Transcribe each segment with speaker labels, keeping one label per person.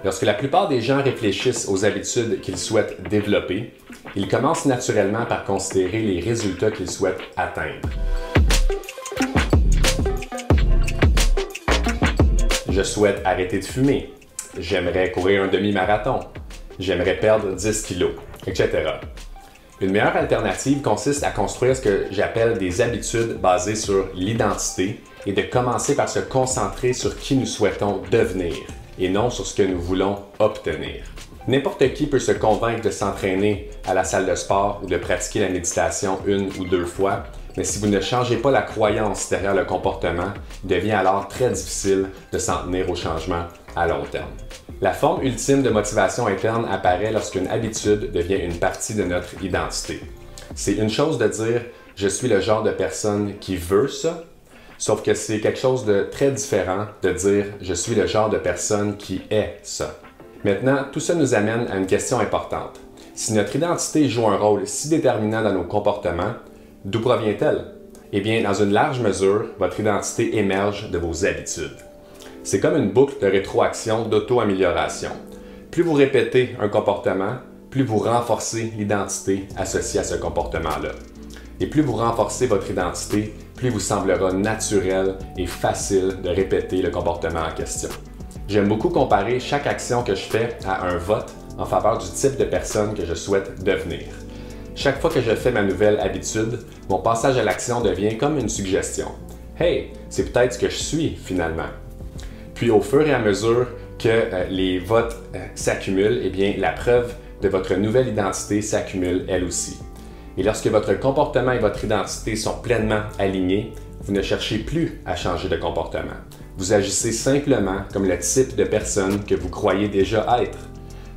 Speaker 1: Lorsque la plupart des gens réfléchissent aux habitudes qu'ils souhaitent développer, ils commencent naturellement par considérer les résultats qu'ils souhaitent atteindre. Je souhaite arrêter de fumer. J'aimerais courir un demi-marathon. J'aimerais perdre 10 kilos, etc. Une meilleure alternative consiste à construire ce que j'appelle des habitudes basées sur l'identité et de commencer par se concentrer sur qui nous souhaitons devenir et non sur ce que nous voulons obtenir. N'importe qui peut se convaincre de s'entraîner à la salle de sport ou de pratiquer la méditation 1 ou 2 fois, mais si vous ne changez pas la croyance derrière le comportement, il devient alors très difficile de s'en tenir au changement à long terme. La forme ultime de motivation interne apparaît lorsqu'une habitude devient une partie de notre identité. C'est une chose de dire « je suis le genre de personne qui veut ça », sauf que c'est quelque chose de très différent de dire « je suis le genre de personne qui est ça ». Maintenant, tout ça nous amène à une question importante. Si notre identité joue un rôle si déterminant dans nos comportements, d'où provient-elle? Eh bien, dans une large mesure, votre identité émerge de vos habitudes. C'est comme une boucle de rétroaction d'auto-amélioration. Plus vous répétez un comportement, plus vous renforcez l'identité associée à ce comportement-là. Et plus vous renforcez votre identité, plus vous semblera naturel et facile de répéter le comportement en question. J'aime beaucoup comparer chaque action que je fais à un vote en faveur du type de personne que je souhaite devenir. Chaque fois que je fais ma nouvelle habitude, mon passage à l'action devient comme une suggestion. « Hey, c'est peut-être ce que je suis finalement. » Puis au fur et à mesure que les votes s'accumulent, eh bien, la preuve de votre nouvelle identité s'accumule elle aussi. Et lorsque votre comportement et votre identité sont pleinement alignés, vous ne cherchez plus à changer de comportement. Vous agissez simplement comme le type de personne que vous croyez déjà être.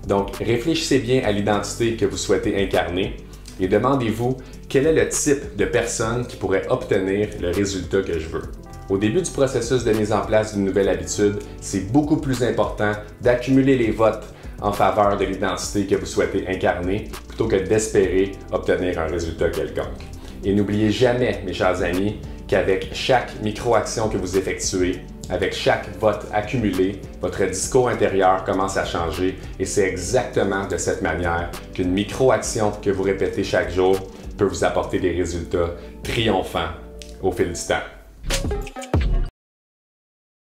Speaker 1: Donc, réfléchissez bien à l'identité que vous souhaitez incarner et demandez-vous quel est le type de personne qui pourrait obtenir le résultat que je veux. Au début du processus de mise en place d'une nouvelle habitude, c'est beaucoup plus important d'accumuler les votes en faveur de l'identité que vous souhaitez incarner plutôt que d'espérer obtenir un résultat quelconque. Et n'oubliez jamais, mes chers amis, qu'avec chaque micro-action que vous effectuez, avec chaque vote accumulé, votre discours intérieur commence à changer et c'est exactement de cette manière qu'une micro-action que vous répétez chaque jour peut vous apporter des résultats triomphants au fil du temps.